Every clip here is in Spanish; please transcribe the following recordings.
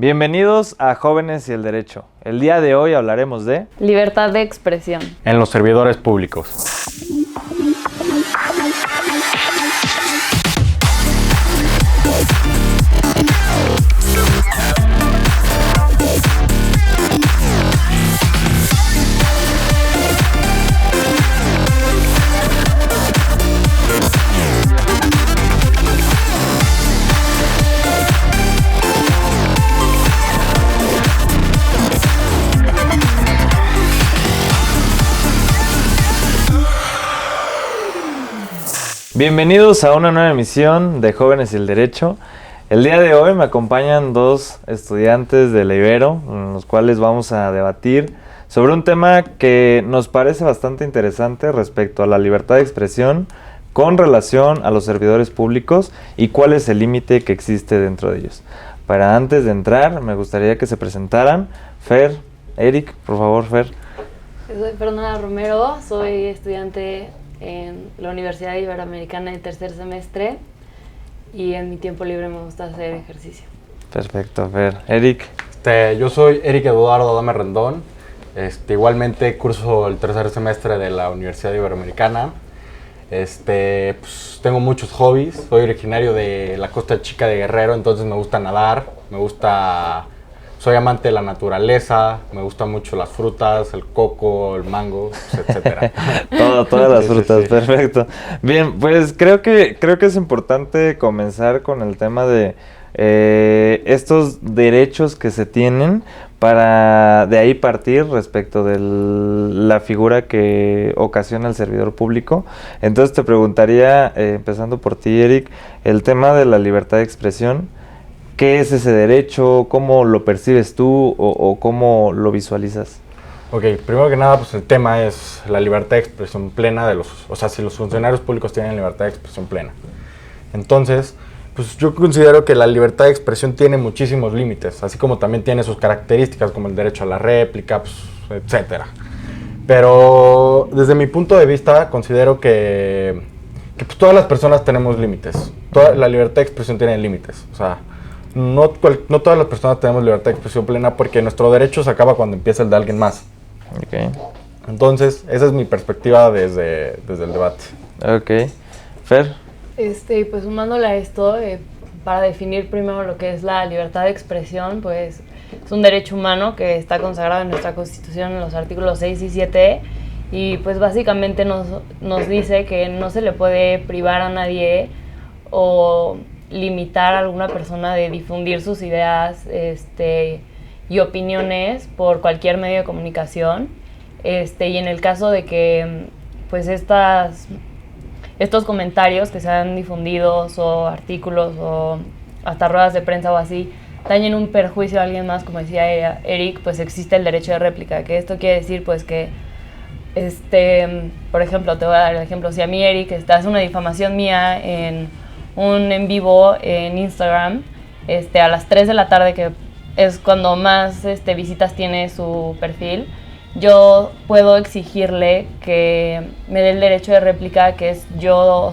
Bienvenidos a Jóvenes y el Derecho. El día de hoy hablaremos de libertad de expresión en los servidores públicos. Bienvenidos a una nueva emisión de Jóvenes y el Derecho. El día de hoy me acompañan dos estudiantes de la Ibero, en los cuales vamos a debatir sobre un tema que nos parece bastante interesante respecto a la libertad de expresión con relación a los servidores públicos y cuál es el límite que existe dentro de ellos. Para antes de entrar, me gustaría que se presentaran. Fer, Eric, por favor, Fer. Soy Fernanda Romero, soy estudiante en la Universidad Iberoamericana de tercer semestre y en mi tiempo libre me gusta hacer ejercicio. Perfecto, Fer. Eric. Yo soy Eric Eduardo Adame Rendón. Igualmente curso el tercer semestre de la Universidad Iberoamericana. Pues, tengo muchos hobbies. Soy originario de la Costa Chica de Guerrero, entonces me gusta nadar, soy amante de la naturaleza, me gustan mucho las frutas, el coco, el mango, etcétera. Todas las frutas, sí. Perfecto. Bien, pues creo que es importante comenzar con el tema de estos derechos que se tienen para de ahí partir respecto de la figura que ocasiona el servidor público. Entonces te preguntaría, empezando por ti, Eric, el tema de la libertad de expresión. ¿Qué es ese derecho? ¿Cómo lo percibes tú o cómo lo visualizas? Ok, primero que nada, pues el tema es la libertad de expresión plena si los funcionarios públicos tienen libertad de expresión plena. Entonces, pues yo considero que la libertad de expresión tiene muchísimos límites, así como también tiene sus características como el derecho a la réplica, pues, etcétera. Pero desde mi punto de vista considero que pues, todas las personas tenemos límites. La libertad de expresión tiene límites, o sea, no todas las personas tenemos libertad de expresión plena porque nuestro derecho se acaba cuando empieza el de alguien más. Okay. Entonces, esa es mi perspectiva desde el debate. Ok. Fer. Pues sumándole a esto, para definir primero lo que es la libertad de expresión, pues es un derecho humano que está consagrado en nuestra Constitución en los artículos 6 y 7 y pues básicamente nos dice que no se le puede privar a nadie o limitar a alguna persona de difundir sus ideas y opiniones por cualquier medio de comunicación. Y en el caso de que pues estos comentarios que sean difundidos o artículos o hasta ruedas de prensa o así dañen un perjuicio a alguien más, como decía Eric, pues existe el derecho de réplica, que esto quiere decir pues que por ejemplo, te voy a dar el ejemplo, si a mí Eric hace una difamación mía en un en vivo en Instagram a las 3 de la tarde, que es cuando más visitas tiene su perfil, yo puedo exigirle que me dé el derecho de réplica, que es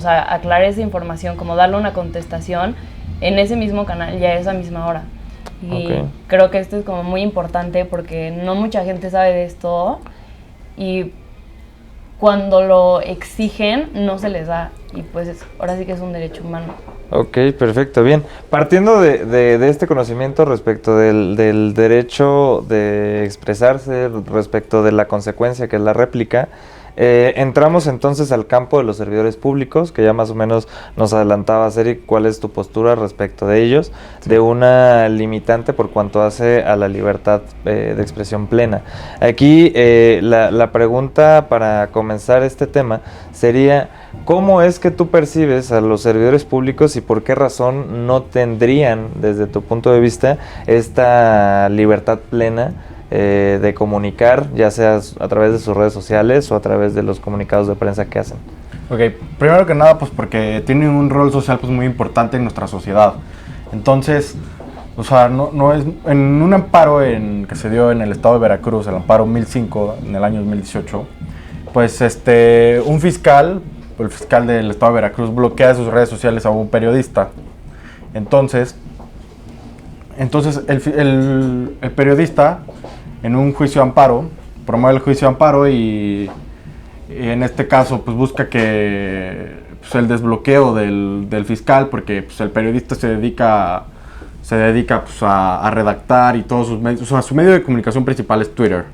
aclarar esa información, como darle una contestación en ese mismo canal y a esa misma hora. Y creo que esto es como muy importante porque no mucha gente sabe de esto y cuando lo exigen no se les da y pues ahora sí que es un derecho humano. Ok, perfecto, bien. Partiendo de este conocimiento respecto del derecho de expresarse, respecto de la consecuencia que es la réplica, entramos entonces al campo de los servidores públicos, que ya más o menos nos adelantabas, Eric, cuál es tu postura respecto de ellos, sí, de una limitante por cuanto hace a la libertad de expresión plena. Aquí la pregunta para comenzar este tema sería, ¿cómo es que tú percibes a los servidores públicos y por qué razón no tendrían, desde tu punto de vista, esta libertad plena de comunicar, ya sea a través de sus redes sociales o a través de los comunicados de prensa que hacen? Ok, primero que nada, pues porque tienen un rol social pues muy importante en nuestra sociedad. Entonces, o sea, no es en un amparo que se dio en el estado de Veracruz, el amparo 1005 en el año 2018, pues un fiscal, el fiscal del estado de Veracruz bloquea sus redes sociales a un periodista. Entonces, Entonces, el periodista, en un juicio de amparo, promueve el juicio de amparo y en este caso, pues busca que pues, el desbloqueo del fiscal, porque pues, el periodista se dedica pues, a redactar y todos sus medios, o sea, su medio de comunicación principal es Twitter.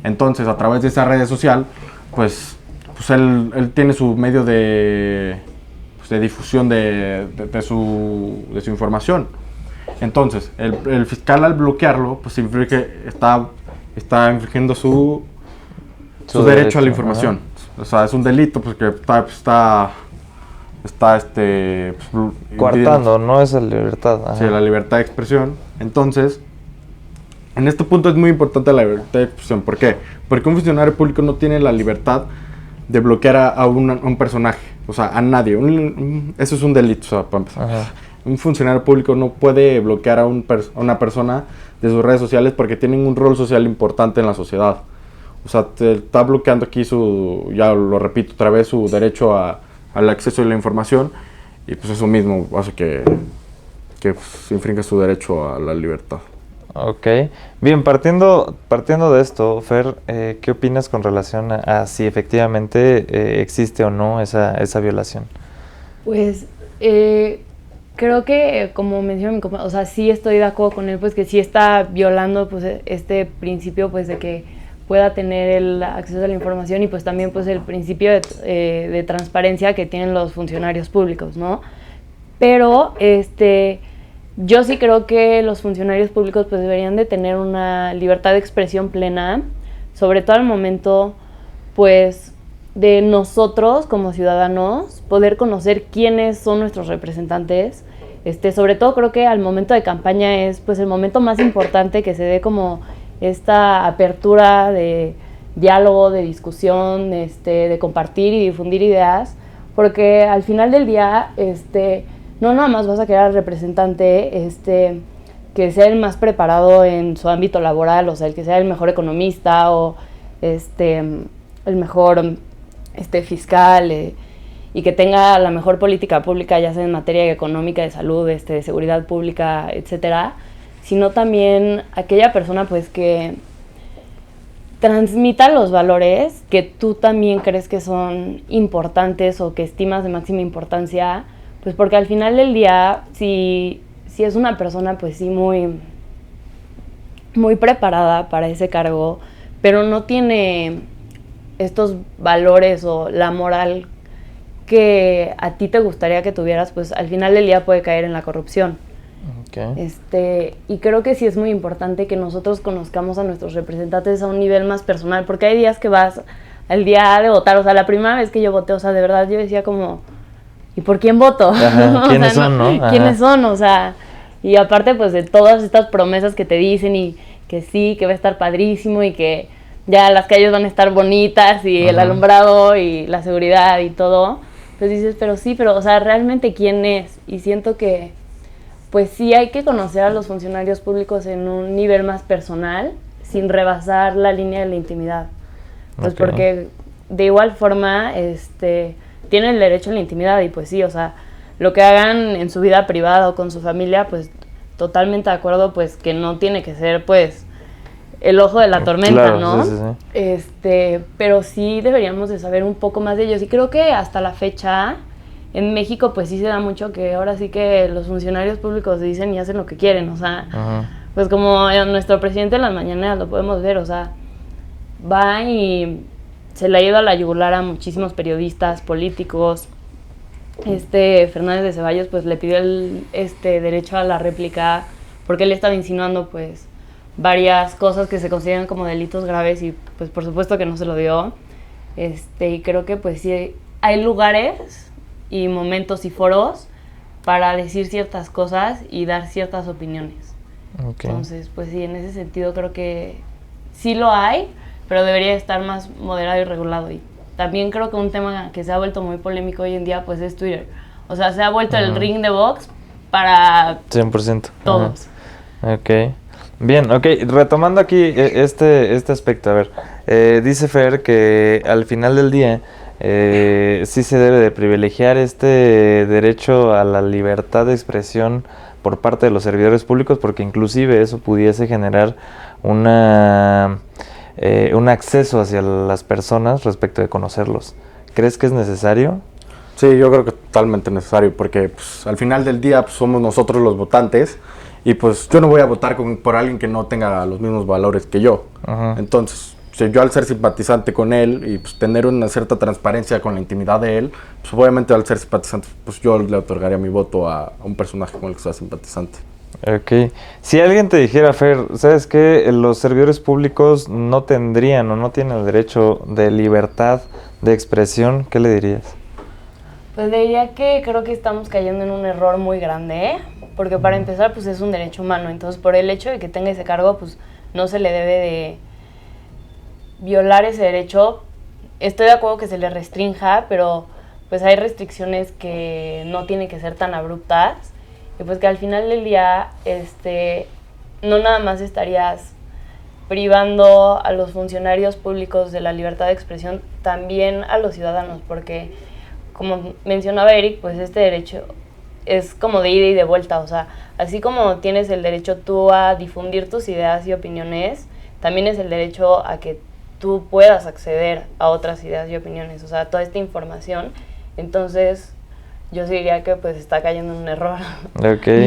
Entonces, a través de esa red social, pues él tiene su medio de difusión de su información. Entonces, el fiscal al bloquearlo, pues está infringiendo su derecho a la información. O sea, es un delito pues, que está coartando, no es la libertad. Ajá. Sí, la libertad de expresión. Entonces, en este punto es muy importante la libertad de expresión. ¿Por qué? Porque un funcionario público no tiene la libertad de bloquear a un personaje, o sea, a nadie. Eso es un delito, o sea, para empezar. Ajá. Un funcionario público no puede bloquear a una persona de sus redes sociales porque tienen un rol social importante en la sociedad. O sea, te está bloqueando aquí ya lo repito otra vez, su derecho al acceso a la información, y pues eso mismo hace que pues, infringe su derecho a la libertad. Ok. Bien, partiendo de esto, Fer, ¿qué opinas con relación a si efectivamente existe o no esa violación? Pues creo que, como menciona mi compañero, o sea, sí estoy de acuerdo con él, pues que sí está violando pues este principio pues de que pueda tener el acceso a la información y pues también pues el principio de transparencia que tienen los funcionarios públicos, ¿no? Pero yo sí creo que los funcionarios públicos pues deberían de tener una libertad de expresión plena, sobre todo al momento pues de nosotros como ciudadanos poder conocer quiénes son nuestros representantes. Sobre todo creo que al momento de campaña es pues el momento más importante que se dé como esta apertura de diálogo, de discusión, de compartir y difundir ideas, porque al final del día, no nada más vas a querer al representante, que sea el más preparado en su ámbito laboral, o sea, el que sea el mejor economista o el mejor fiscal, y que tenga la mejor política pública, ya sea en materia económica, de salud, de seguridad pública, etcétera, sino también aquella persona pues que transmita los valores que tú también crees que son importantes o que estimas de máxima importancia, pues porque al final del día, si es una persona pues sí muy, muy preparada para ese cargo, pero no tiene estos valores o la moral que a ti te gustaría que tuvieras, pues al final del día puede caer en la corrupción. Okay. Y creo que sí es muy importante que nosotros conozcamos a nuestros representantes a un nivel más personal, porque hay días que vas al día de votar, o sea, la primera vez que yo voté, o sea, de verdad yo decía como, ¿y por quién voto? Ajá, ¿quiénes son, no? ¿Quiénes son? O sea, y aparte pues de todas estas promesas que te dicen y que sí, que va a estar padrísimo y que ya las calles van a estar bonitas y el alumbrado y la seguridad y todo, pues dices, pero sí, pero o sea, ¿realmente quién es? Y siento que pues sí hay que conocer a los funcionarios públicos en un nivel más personal, sin rebasar la línea de la intimidad. Pues okay. Porque de igual forma, tienen el derecho a la intimidad y pues sí, o sea, lo que hagan en su vida privada o con su familia, pues totalmente de acuerdo, pues que no tiene que ser, pues, el ojo de la tormenta, claro, ¿no? Sí, sí. Pero sí deberíamos de saber un poco más de ellos y creo que hasta la fecha en México pues sí se da mucho que ahora sí que los funcionarios públicos dicen y hacen lo que quieren, o sea, pues como nuestro presidente en las mañanas lo podemos ver, o sea, va y se le ha ido a la yugular a muchísimos periodistas, políticos. Fernández de Ceballos pues le pidió el derecho a la réplica porque él estaba insinuando pues varias cosas que se consideran como delitos graves y pues por supuesto que no se lo dio. Y creo que pues sí hay lugares y momentos y foros para decir ciertas cosas y dar ciertas opiniones. Okay. Entonces, pues sí, en ese sentido creo que sí lo hay, pero debería estar más moderado y regulado. Y también creo que un tema que se ha vuelto muy polémico hoy en día, pues es Twitter. O sea, se ha vuelto el ring de box para 100%. Todos. Ok. Bien, ok. Retomando aquí este aspecto, a ver, dice Fer que al final del día sí se debe de privilegiar este derecho a la libertad de expresión por parte de los servidores públicos, porque inclusive eso pudiese generar un acceso hacia las personas respecto de conocerlos. ¿Crees que es necesario? Sí, yo creo que totalmente necesario, porque pues, al final del día pues, somos nosotros los votantes, y pues yo no voy a votar por alguien que no tenga los mismos valores que yo. Ajá. Entonces, si yo al ser simpatizante con él y pues tener una cierta transparencia con la intimidad de él, pues obviamente al ser simpatizante, pues yo le otorgaría mi voto a un personaje con el que sea simpatizante. Ok. Si alguien te dijera, Fer, ¿sabes qué? Los servidores públicos no tendrían o no tienen el derecho de libertad de expresión, ¿qué le dirías? Pues le diría que creo que estamos cayendo en un error muy grande, ¿eh? Porque para empezar, pues es un derecho humano, entonces por el hecho de que tenga ese cargo, pues no se le debe de violar ese derecho. Estoy de acuerdo que se le restrinja, pero pues hay restricciones que no tienen que ser tan abruptas, y pues que al final del día, no nada más estarías privando a los funcionarios públicos de la libertad de expresión, también a los ciudadanos, porque como mencionaba Eric, pues este derecho es como de ida y de vuelta, o sea, así como tienes el derecho tú a difundir tus ideas y opiniones, también es el derecho a que tú puedas acceder a otras ideas y opiniones, o sea, toda esta información. Entonces, yo sí diría que pues está cayendo en un error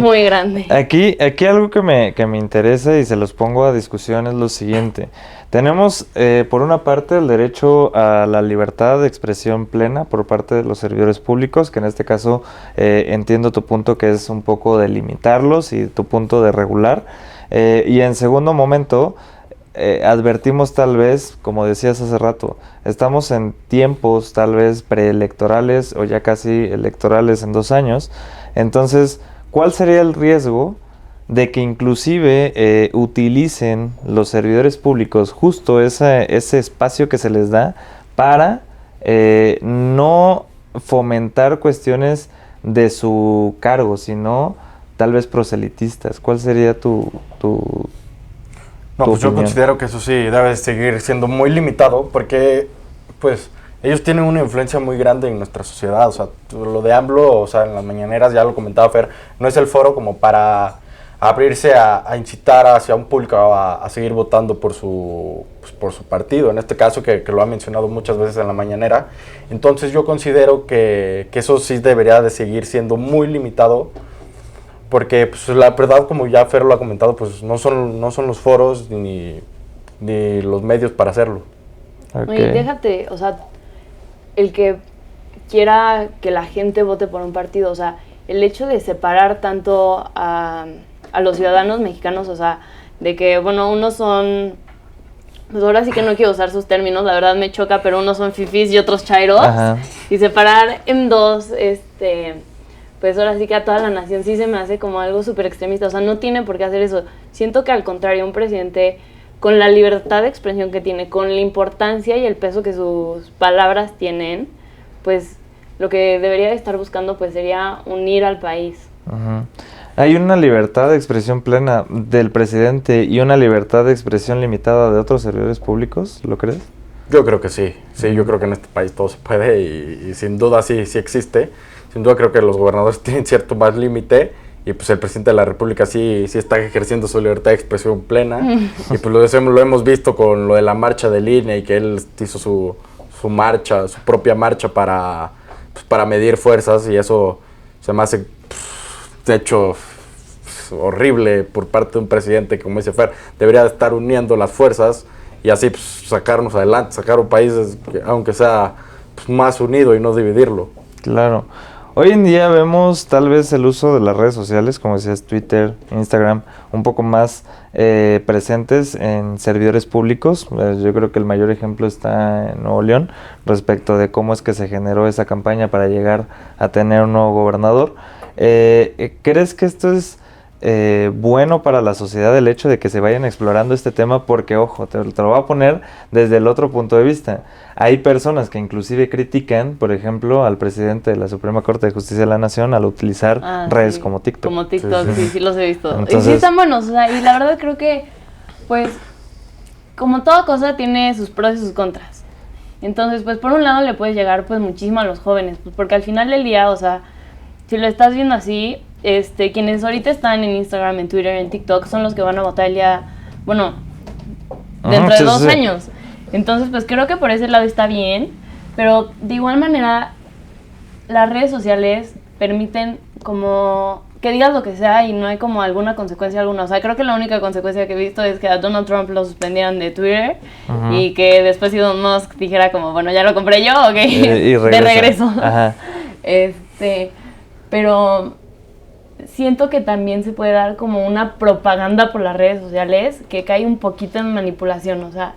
muy grande. Aquí algo que me interesa y se los pongo a discusión es lo siguiente. Tenemos, por una parte, el derecho a la libertad de expresión plena por parte de los servidores públicos, que en este caso entiendo tu punto, que es un poco de limitarlos, y tu punto de regular. Y en segundo momento, advertimos tal vez, como decías hace rato, estamos en tiempos tal vez preelectorales o ya casi electorales en 2 años. Entonces, ¿cuál sería el riesgo de que inclusive utilicen los servidores públicos justo ese espacio que se les da para no fomentar cuestiones de su cargo, sino tal vez proselitistas? ¿Cuál sería tu No, pues yo opinión? considero que eso sí debe seguir siendo muy limitado, porque pues ellos tienen una influencia muy grande en nuestra sociedad. O sea, lo de AMLO, o sea, en las mañaneras, ya lo comentaba Fer, no es el foro como para abrirse a incitar hacia un público a seguir votando por su partido, en este caso que lo ha mencionado muchas veces en la mañanera. Entonces yo considero que eso sí debería de seguir siendo muy limitado, porque pues, la verdad, como ya Fer lo ha comentado, pues no son los foros ni los medios para hacerlo. Okay. Oye, déjate, o sea, el que quiera que la gente vote por un partido, o sea, el hecho de separar tanto a los ciudadanos mexicanos, o sea, de que, bueno, unos son, pues ahora sí que no quiero usar sus términos, la verdad me choca, pero unos son fifís y otros chairos. Ajá. Y separar en dos, pues ahora sí que a toda la nación sí se me hace como algo súper extremista. O sea, no tiene por qué hacer eso. Siento que al contrario, un presidente con la libertad de expresión que tiene, con la importancia y el peso que sus palabras tienen, pues lo que debería de estar buscando pues sería unir al país. Uh-huh. ¿Hay una libertad de expresión plena del presidente y una libertad de expresión limitada de otros servidores públicos? ¿Lo crees? Yo creo que sí. Sí, yo creo que en este país todo se puede, y sin duda sí existe. Sin duda creo que los gobernadores tienen cierto más límite, y pues el presidente de la República sí está ejerciendo su libertad de expresión plena. Y pues lo hemos visto con lo de la marcha del INE, y que él hizo su marcha, su propia marcha para medir fuerzas, y eso se me hace, de hecho, horrible por parte de un presidente que, como dice Fer, debería estar uniendo las fuerzas y así pues, sacarnos adelante, sacar un país aunque sea pues, más unido y no dividirlo. Claro. Hoy en día vemos tal vez el uso de las redes sociales, como decías, Twitter, Instagram, un poco más presentes en servidores públicos. Yo creo que el mayor ejemplo está en Nuevo León respecto de cómo es que se generó esa campaña para llegar a tener un nuevo gobernador. ¿Crees que esto es bueno para la sociedad, el hecho de que se vayan explorando este tema? Porque, ojo, te lo voy a poner desde el otro punto de vista. Hay personas que inclusive critican, por ejemplo, al presidente de la Suprema Corte de Justicia de la Nación al utilizar redes como TikTok. Como TikTok, sí los he visto. Entonces, y sí están buenos, o sea, y la verdad creo que, pues, como toda cosa tiene sus pros y sus contras. Entonces, pues, por un lado le puedes llegar, pues, muchísimo a los jóvenes, pues, porque al final del día, o sea, si lo estás viendo así, quienes ahorita están en Instagram, en Twitter, en TikTok, son los que van a votar el día, bueno, dentro de 2 años. Entonces, pues creo que por ese lado está bien, pero de igual manera, las redes sociales permiten como que digas lo que sea y no hay como alguna consecuencia alguna. O sea, creo que la única consecuencia que he visto es que a Donald Trump lo suspendieran de Twitter y que después Elon Musk dijera como, bueno, ya lo compré yo, ok, y de regreso. Ajá. Pero siento que también se puede dar como una propaganda por las redes sociales que cae un poquito en manipulación, o sea,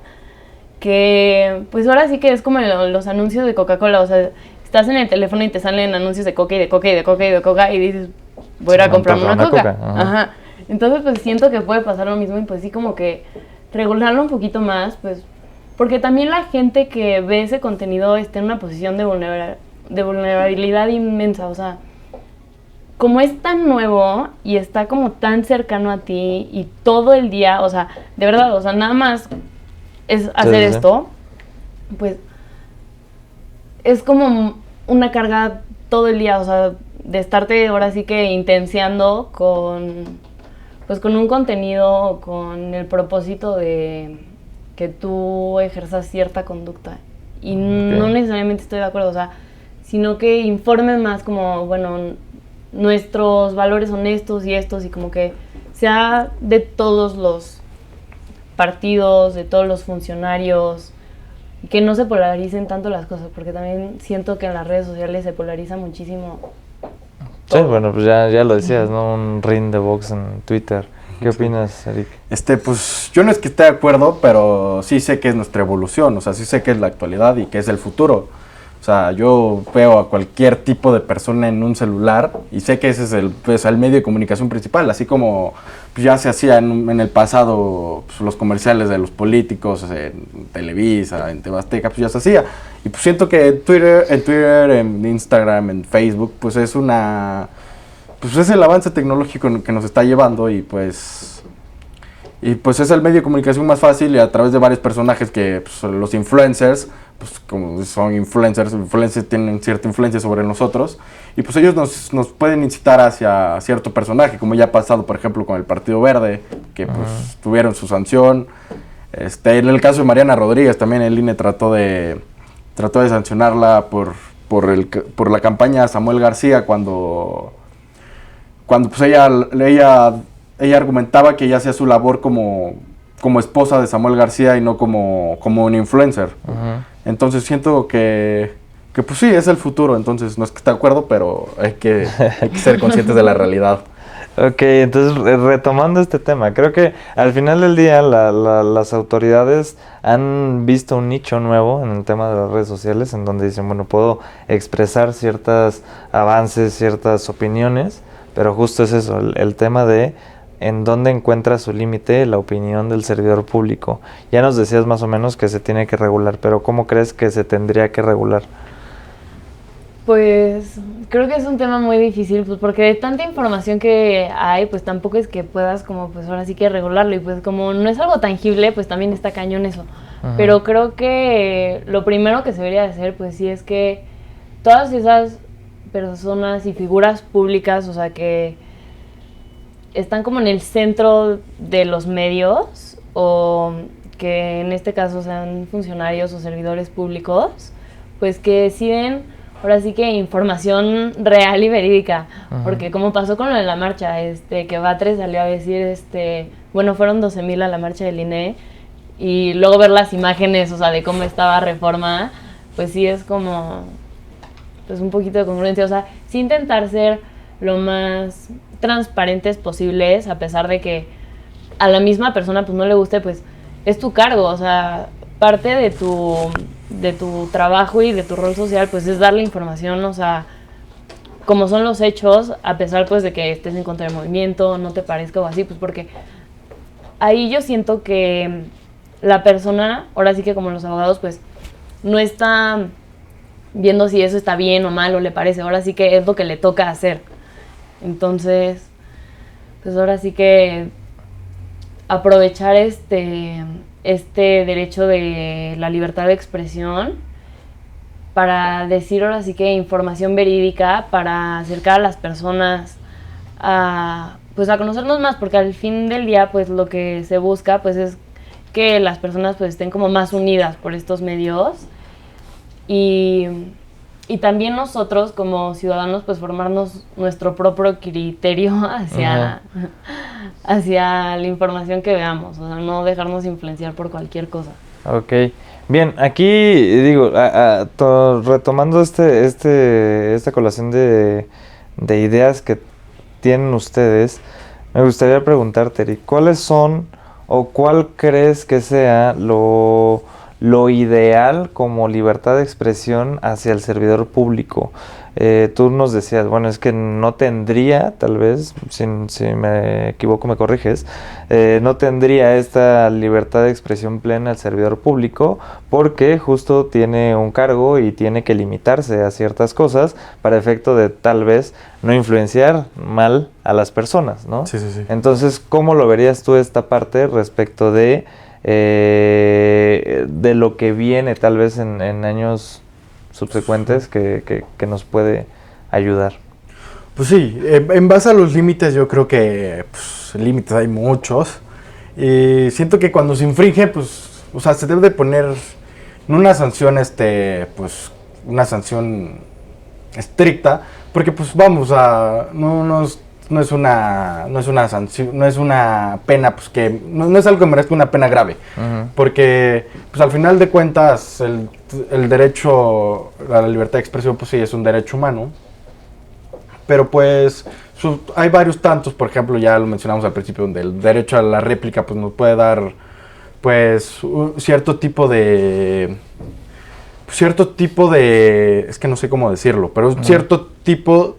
que pues ahora sí que es como los anuncios de Coca-Cola, o sea, estás en el teléfono y te salen anuncios de Coca y de Coca y de Coca y de Coca y dices, voy a ir a comprarme una Coca. Ajá. Entonces pues siento que puede pasar lo mismo y pues sí como que regularlo un poquito más, pues porque también la gente que ve ese contenido está en una posición de vulnerabilidad inmensa, o sea, como es tan nuevo y está como tan cercano a ti y todo el día, o sea, de verdad, o sea, nada más es hacer esto, pues es como una carga todo el día, o sea, de estarte ahora sí que intenciando con un contenido, con el propósito de que tú ejerzas cierta conducta. Y no necesariamente estoy de acuerdo, o sea, sino que informen más como, bueno, nuestros valores son estos y estos, y como que sea de todos los partidos, de todos los funcionarios, que no se polaricen tanto las cosas, porque también siento que en las redes sociales se polariza muchísimo todo. Sí, bueno, pues ya lo decías, ¿no? Un ring de box en Twitter. ¿Qué opinas, Eric? Pues yo no es que esté de acuerdo, pero sí sé que es nuestra evolución, o sea, sí sé que es la actualidad y que es el futuro. O sea, yo veo a cualquier tipo de persona en un celular y sé que ese es el medio de comunicación principal, así como pues, ya se hacía en el pasado pues, los comerciales de los políticos, en Televisa, en TV Azteca, pues ya se hacía. Y pues siento que en Twitter, en Instagram, en Facebook, pues es es el avance tecnológico que nos está llevando y pues es el medio de comunicación más fácil y a través de varios personajes que pues, los influencers, pues como son influencers tienen cierta influencia sobre nosotros y pues ellos nos pueden incitar hacia cierto personaje, como ya ha pasado por ejemplo con el Partido Verde, que pues tuvieron su sanción. En el caso de Mariana Rodríguez también el INE trató de sancionarla por la campaña de Samuel García cuando pues ella argumentaba que ella hacía su labor como esposa de Samuel García y no como un influencer. Entonces siento que pues sí, es el futuro. Entonces no es que esté de acuerdo, pero hay que ser conscientes de la realidad. Ok, entonces retomando este tema, creo que al final del día las autoridades han visto un nicho nuevo en el tema de las redes sociales en donde dicen, bueno, puedo expresar ciertos avances, ciertas opiniones, pero justo es eso, el tema de en dónde encuentra su límite la opinión del servidor público. Ya nos decías más o menos que se tiene que regular, pero ¿cómo crees que se tendría que regular? Pues creo que es un tema muy difícil, pues porque de tanta información que hay, pues tampoco es que puedas como pues ahora sí que regularlo y pues como no es algo tangible, pues también está cañón eso. Pero creo que lo primero que se debería hacer pues sí es que todas esas personas y figuras públicas, o sea que están como en el centro de los medios o que en este caso sean funcionarios o servidores públicos, pues que deciden ahora sí que información real y verídica, porque como pasó con lo de la marcha, que Batres salió a decir, bueno, fueron 12,000 a la marcha del INE, y luego ver las imágenes, o sea, de cómo estaba Reforma, pues sí es como, pues un poquito de congruencia, o sea, sí intentar ser lo más transparentes posibles, a pesar de que a la misma persona pues no le guste, pues es tu cargo, o sea, parte de tu trabajo y de tu rol social pues es darle información, o sea, como son los hechos, a pesar pues de que estés en contra del movimiento, no te parezca o así, pues porque ahí yo siento que la persona, ahora sí que como los abogados pues no está viendo si eso está bien o mal o le parece, ahora sí que es lo que le toca hacer. Entonces, pues ahora sí que aprovechar este derecho de la libertad de expresión para decir ahora sí que información verídica, para acercar a las personas pues a conocernos más, porque al fin del día pues lo que se busca pues es que las personas pues estén como más unidas por estos medios y también nosotros como ciudadanos pues formarnos nuestro propio criterio hacia la información que veamos, o sea, no dejarnos influenciar por cualquier cosa. Ok, bien, aquí digo, retomando esta colación de ideas que tienen ustedes, me gustaría preguntarte, Eric, ¿cuáles son o cuál crees que sea lo ideal como libertad de expresión hacia el servidor público? Tú nos decías, bueno, es que no tendría, tal vez, si me equivoco me corriges, no tendría esta libertad de expresión plena el servidor público porque justo tiene un cargo y tiene que limitarse a ciertas cosas para efecto de tal vez no influenciar mal a las personas, ¿no? Sí. Entonces, ¿cómo lo verías tú esta parte respecto de lo que viene tal vez en años subsecuentes que nos puede ayudar? Pues sí, en base a los límites yo creo que límites hay muchos. Y siento que cuando se infringe, pues, o sea, se debe de poner no una sanción, pues, una sanción estricta, porque pues vamos a, no es una sanción, no es una pena, pues que no es algo que merezca una pena grave, porque pues al final de cuentas el derecho a la libertad de expresión pues sí es un derecho humano, pero pues hay varios tantos, por ejemplo ya lo mencionamos al principio, donde el derecho a la réplica pues nos puede dar pues cierto tipo de, es que no sé cómo decirlo, pero cierto tipo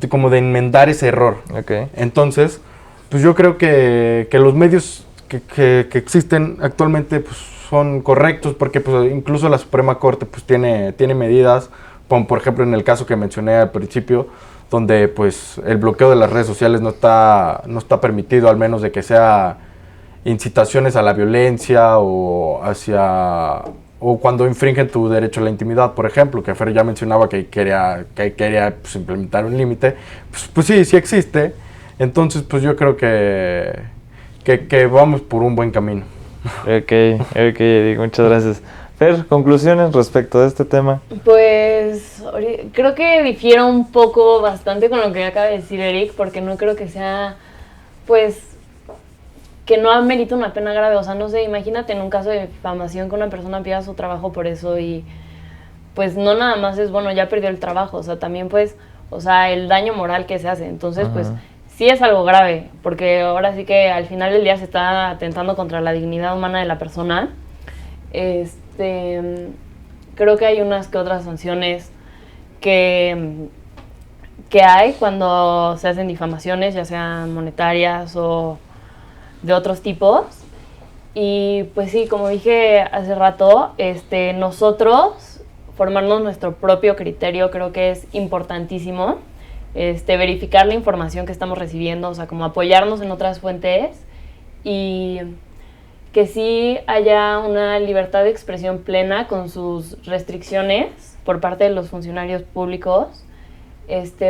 como de enmendar ese error. Okay. Entonces, pues yo creo que los medios que existen actualmente pues son correctos, porque pues incluso la Suprema Corte pues tiene medidas, como por ejemplo en el caso que mencioné al principio, donde pues el bloqueo de las redes sociales no está permitido, al menos de que sea incitaciones a la violencia o cuando infringen tu derecho a la intimidad, por ejemplo, que Fer ya mencionaba que quería pues, implementar un límite, pues sí existe. Entonces, pues yo creo que vamos por un buen camino. Ok, Eric, muchas gracias. Fer, conclusiones respecto a este tema. Pues creo que difiero un poco bastante con lo que acaba de decir Eric, porque no creo que sea, pues, que no amerita una pena grave. O sea, no sé, imagínate en un caso de difamación que una persona pierda su trabajo por eso y pues no nada más es, bueno, ya perdió el trabajo, o sea, también pues, o sea, el daño moral que se hace. Entonces, pues, sí es algo grave, porque ahora sí que al final del día se está atentando contra la dignidad humana de la persona. Creo que hay unas que otras sanciones que hay cuando se hacen difamaciones, ya sean monetarias o de otros tipos. Y pues sí, como dije hace rato, nosotros formarnos nuestro propio criterio creo que es importantísimo. Verificar la información que estamos recibiendo, o sea, como apoyarnos en otras fuentes y que sí haya una libertad de expresión plena con sus restricciones por parte de los funcionarios públicos,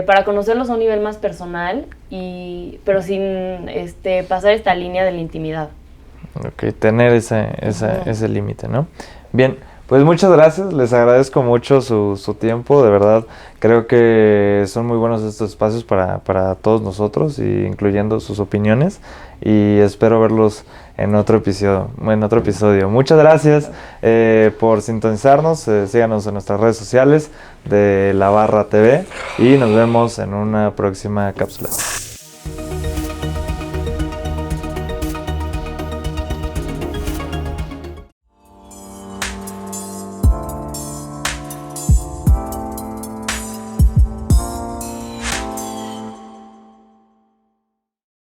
para conocerlos a un nivel más personal, pero sin pasar esta línea de la intimidad. Ok, tener ese límite, ¿no? Bien, pues muchas gracias, les agradezco mucho su tiempo, de verdad, creo que son muy buenos estos espacios para todos nosotros, incluyendo sus opiniones, y espero verlos en otro episodio. Muchas gracias por sintonizarnos, síganos en nuestras redes sociales de La Barra TV y nos vemos en una próxima cápsula.